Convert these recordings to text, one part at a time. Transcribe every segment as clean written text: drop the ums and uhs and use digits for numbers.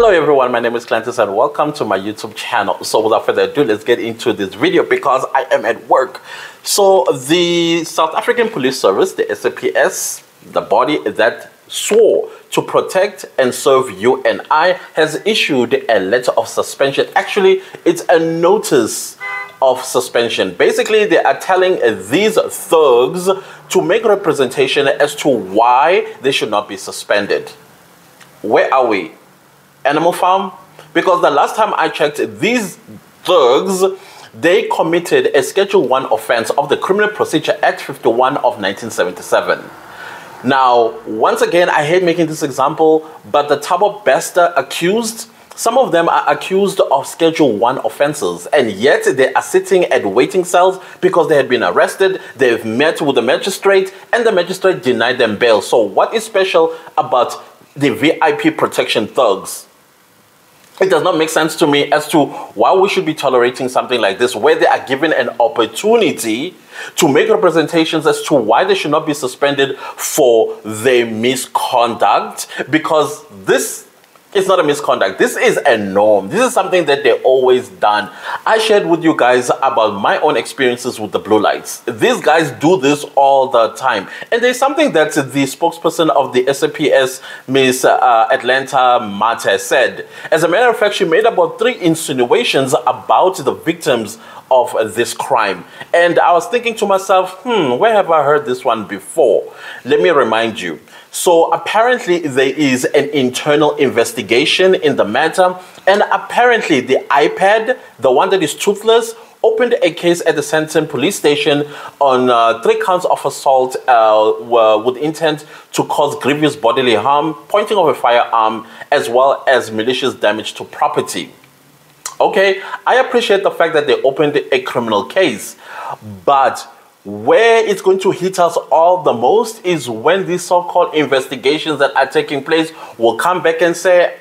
Hello everyone, my name is Clantis and welcome to my YouTube channel. So without further ado, let's get into this video because I am at work. So the South African Police Service, the SAPS, the body that swore to protect and serve you and I, has issued a letter of suspension. Actually, it's a notice of suspension. Basically, they are telling these thugs to make representation as to why they should not be suspended. Where are we? Animal Farm? Because the last time I checked, these thugs, they committed a Schedule 1 offense of the Criminal Procedure Act 51 of 1977. Now, once again, I hate making this example, but the Thabo Bester accused, some of them are accused of Schedule 1 offenses, and yet they are sitting at waiting cells because they had been arrested, they've met with the magistrate, and the magistrate denied them bail. So what is special about the VIP protection thugs? It does not make sense to me as to why we should be tolerating something like this, where they are given an opportunity to make representations as to why they should not be suspended for their misconduct, because this is not a misconduct. This is a norm. This is something that they've always done. I shared with you guys about my own experiences with the blue lights. These guys do this all the time. And there's something that the spokesperson of the SAPS, Miss Atlanta Mate, said. As a matter of fact, she made about 3 insinuations about the victims of this crime. And I was thinking to myself, where have I heard this one before? Let me remind you. So apparently there is an internal investigation in the matter, and apparently the iPad, the one that is toothless, opened a case at the Sandton police station on 3 counts of assault with intent to cause grievous bodily harm, pointing of a firearm, as well as malicious damage to property. Okay, I appreciate the fact that they opened a criminal case, but where it's going to hit us all the most is when these so-called investigations that are taking place will come back and say,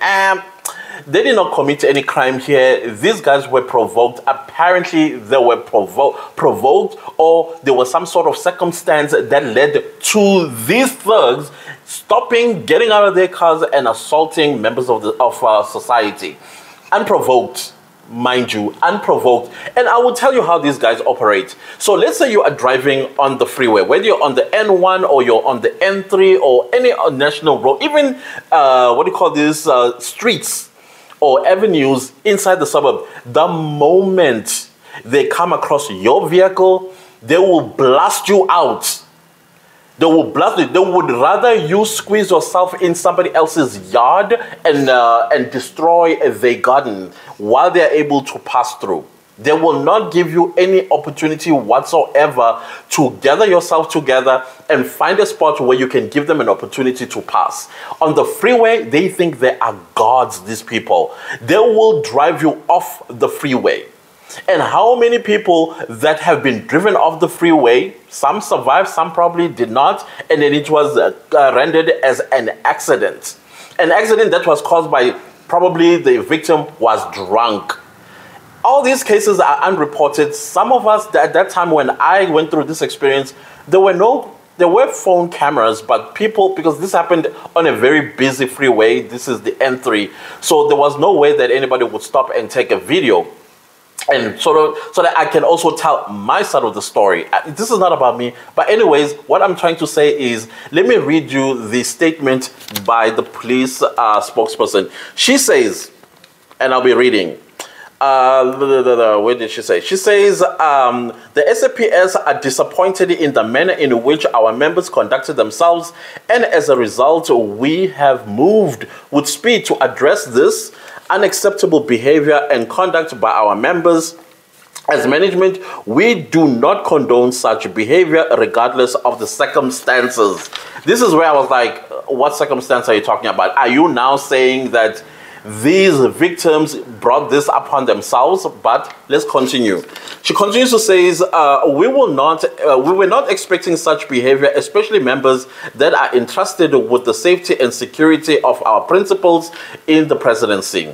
they did not commit any crime here. These guys were provoked. Apparently, they were provoked, or there was some sort of circumstance that led to these thugs stopping, getting out of their cars, and assaulting members of society. Unprovoked. Mind you, unprovoked. And I will tell you how these guys operate. So let's say you are driving on the freeway, whether you're on the N1 or you're on the N3 or any national road, even streets or avenues inside the suburb. The moment they come across your vehicle, they will blast you out. They will blast it. They would rather you squeeze yourself in somebody else's yard and destroy their garden while they are able to pass through. They will not give you any opportunity whatsoever to gather yourself together and find a spot where you can give them an opportunity to pass. On the freeway, they think they are gods, these people. They will drive you off the freeway. And how many people that have been driven off the freeway, some survived, some probably did not, and then it was rendered as an accident. An accident that was caused by probably the victim was drunk. All these cases are unreported. Some of us, at that time when I went through this experience, there were phone cameras, but people, because this happened on a very busy freeway, this is the N3, so there was no way that anybody would stop and take a video. And so that I can also tell my side of the story. This is not about me. But anyways, what I'm trying to say is, let me read you the statement by the police spokesperson. She says, and I'll be reading. Where did she say? She says, the SAPS are disappointed in the manner in which our members conducted themselves. And as a result, we have moved with speed to address this unacceptable behavior and conduct by our members. As management, we do not condone such behavior regardless of the circumstances. This is where I was like, what circumstance are you talking about? Are you now saying that these victims brought this upon themselves? But let's continue. She continues to say, we were not expecting such behavior, especially members that are entrusted with the safety and security of our principals in the presidency.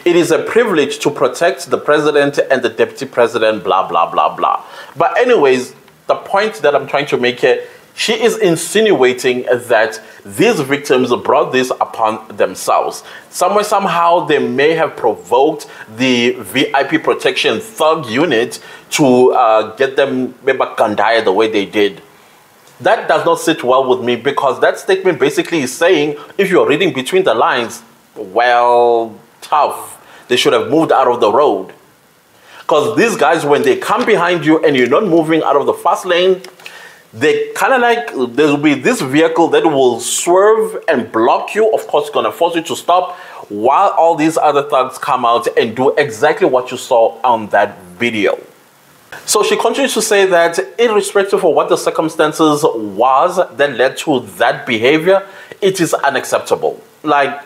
It is a privilege to protect the president and the deputy president, blah, blah, blah, blah. But anyways, the point that I'm trying to make here, She is insinuating that these victims brought this upon themselves. Somewhere, somehow, they may have provoked the VIP protection Thurg unit to get them maybe Kandaya the way they did. That does not sit well with me, because that statement basically is saying, if you're reading between the lines, well, tough. They should have moved out of the road. Because these guys, when they come behind you and you're not moving out of the fast lane, they kind of like, there will be this vehicle that will swerve and block you. Of course, going to force you to stop, while all these other thugs come out and do exactly what you saw on that video. So she continues to say that irrespective of what the circumstances was that led to that behavior, it is unacceptable. Like,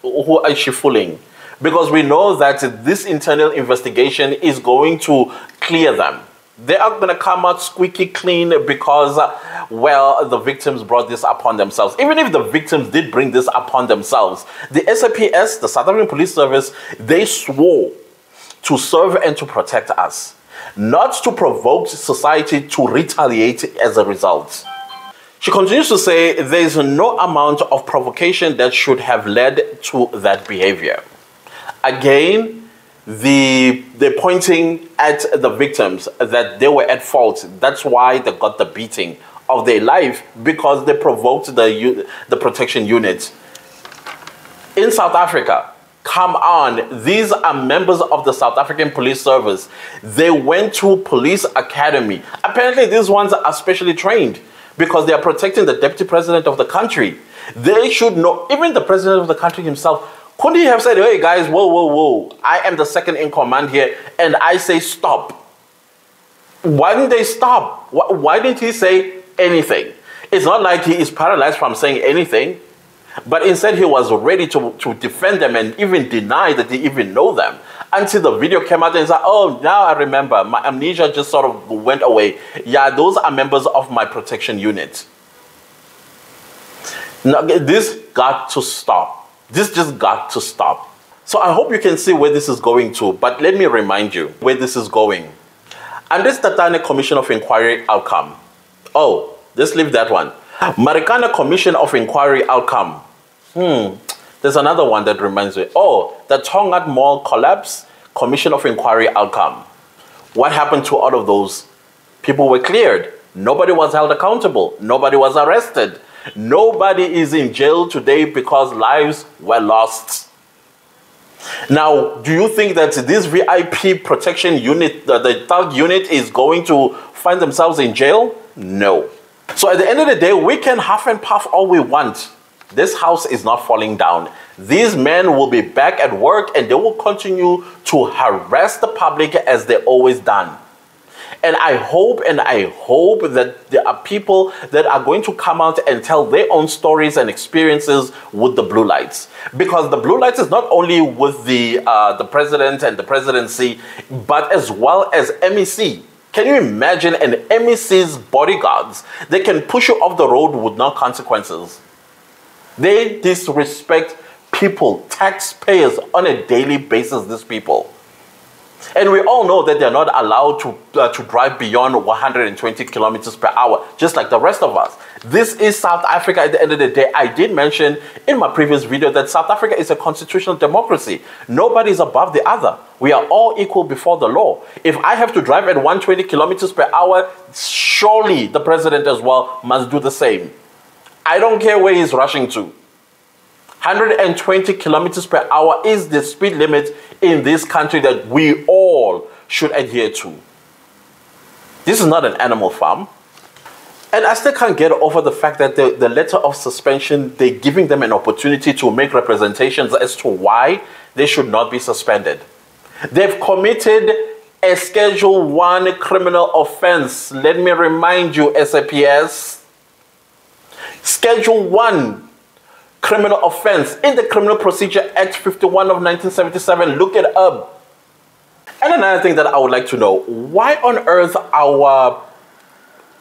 who is she fooling? Because we know that this internal investigation is going to clear them. They are going to come out squeaky clean because, well, the victims brought this upon themselves. Even if the victims did bring this upon themselves, the SAPS, the South African Police Service, they swore to serve and to protect us, not to provoke society to retaliate as a result. She continues to say there is no amount of provocation that should have led to that behavior. Again, they're pointing at the victims that they were at fault. That's why they got the beating of their life, because they provoked the protection unit. In South Africa, come on, these are members of the South African Police Service. They went to police academy. Apparently, these ones are specially trained because they are protecting the deputy president of the country. They should know, even the president of the country himself. Couldn't he have said, hey guys, whoa, whoa, whoa, I am the second in command here and I say stop? Why didn't they stop? Why didn't he say anything? It's not like he is paralyzed from saying anything, but instead he was ready to defend them and even deny that he even know them, until the video came out and said, oh, now I remember, my amnesia just sort of went away. Yeah, those are members of my protection unit. Now, this got to stop. This just got to stop. So I hope you can see where this is going to, but let me remind you where this is going. And this Tatane Commission of Inquiry outcome. Oh, let's leave that one. Marikana Commission of Inquiry outcome. There's another one that reminds me. Oh, the Tongat Mall collapse, Commission of Inquiry outcome. What happened to all of those? People were cleared. Nobody was held accountable. Nobody was arrested. Nobody is in jail today because lives were lost. Now, do you think that this VIP protection unit, the Thurg unit, is going to find themselves in jail? No. So at the end of the day, we can huff and puff all we want. This house is not falling down. These men will be back at work and they will continue to harass the public as they always done. And I hope that there are people that are going to come out and tell their own stories and experiences with the blue lights. Because the blue lights is not only with the president and the presidency, but as well as MEC. Can you imagine an MEC's bodyguards? They can push you off the road with no consequences. They disrespect people, taxpayers, on a daily basis, these people. And we all know that they're not allowed to drive beyond 120 kilometers per hour, just like the rest of us. This is South Africa at the end of the day. I did mention in my previous video that South Africa is a constitutional democracy. Nobody is above the other. We are all equal before the law. If I have to drive at 120 kilometers per hour, surely the president as well must do the same. I don't care where he's rushing to. 120 kilometers per hour is the speed limit in this country that we all should adhere to. This is not an animal farm. And I still can't get over the fact that the letter of suspension, they're giving them an opportunity to make representations as to why they should not be suspended. They've committed a Schedule 1 criminal offense. Let me remind you, SAPS. Schedule 1 criminal offense in the Criminal Procedure Act 51 of 1977. Look it up. And another thing that I would like to know, why on earth our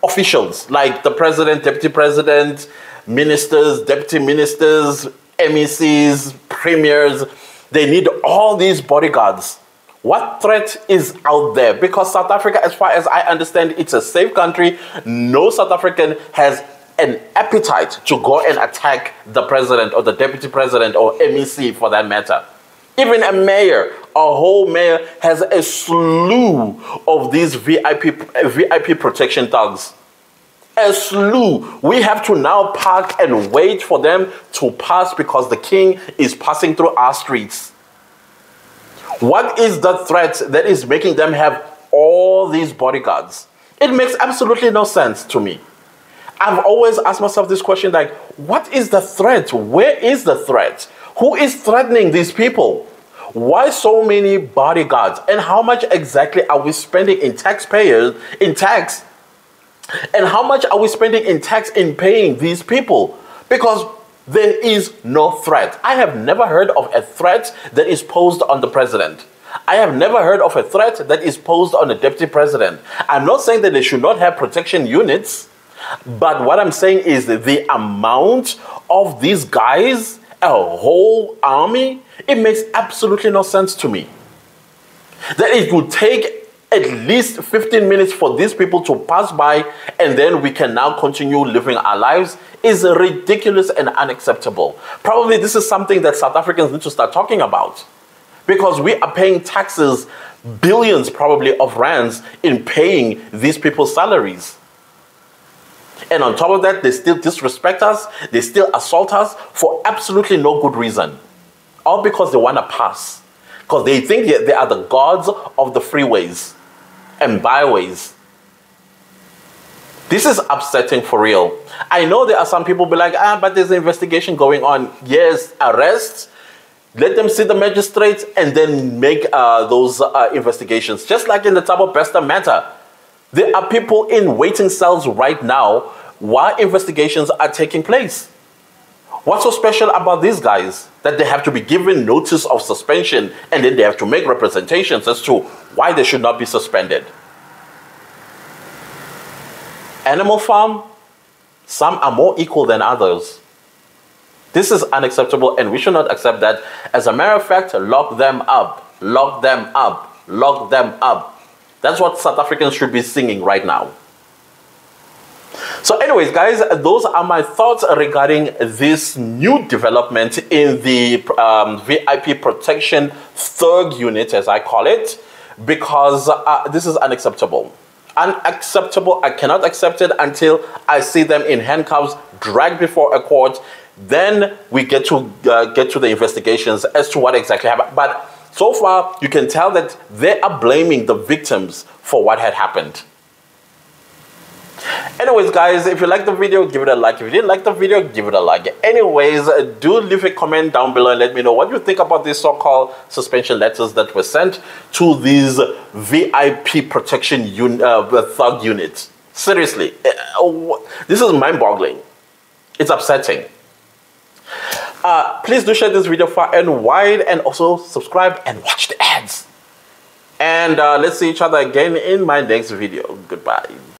officials, like the president, deputy president, ministers, deputy ministers, MECs, premiers, they need all these bodyguards? What threat is out there? Because South Africa, as far as I understand, it's a safe country. No South African has an appetite to go and attack the president or the deputy president or MEC for that matter. Even a mayor, a whole mayor has a slew of these VIP protection thugs. A slew. We have to now park and wait for them to pass because the king is passing through our streets. What is the threat that is making them have all these bodyguards? It makes absolutely no sense to me. I've always asked myself this question, like, what is the threat? Where is the threat? Who is threatening these people? Why so many bodyguards? And how much exactly are we spending in taxpayers, in tax? And how much are we spending in tax in paying these people? Because there is no threat. I have never heard of a threat that is posed on the president. I have never heard of a threat that is posed on the deputy president. I'm not saying that they should not have protection units, but what I'm saying is that the amount of these guys, a whole army, it makes absolutely no sense to me. That it would take at least 15 minutes for these people to pass by and then we can now continue living our lives is ridiculous and unacceptable. Probably this is something that South Africans need to start talking about because we are paying taxes, billions probably of rands in paying these people's salaries. And on top of that, they still disrespect us, they still assault us for absolutely no good reason. All because they want to pass. Because they think they are the gods of the freeways and byways. This is upsetting for real. I know there are some people be like, but there's an investigation going on. Yes, arrest, let them see the magistrates and then make those investigations. Just like in the Thabo Bester matter. There are people in waiting cells right now while investigations are taking place. What's so special about these guys that they have to be given notice of suspension and then they have to make representations as to why they should not be suspended? Animal farm, some are more equal than others. This is unacceptable and we should not accept that. As a matter of fact, lock them up, lock them up, lock them up. That's what South Africans should be singing right now. So anyways, guys, those are my thoughts regarding this new development in the VIP protection Thurg unit, as I call it, because this is unacceptable. Unacceptable. I cannot accept it until I see them in handcuffs, dragged before a court. Then we get to the investigations as to what exactly happened. But so far, you can tell that they are blaming the victims for what had happened. Anyways, guys, if you liked the video, give it a like. If you didn't like the video, give it a like. Anyways, do leave a comment down below and let me know what you think about these so-called suspension letters that were sent to these VIP protection thug units. Seriously, this is mind-boggling. It's upsetting. Please do share this video far and wide and also subscribe and watch the ads. And let's see each other again in my next video. Goodbye.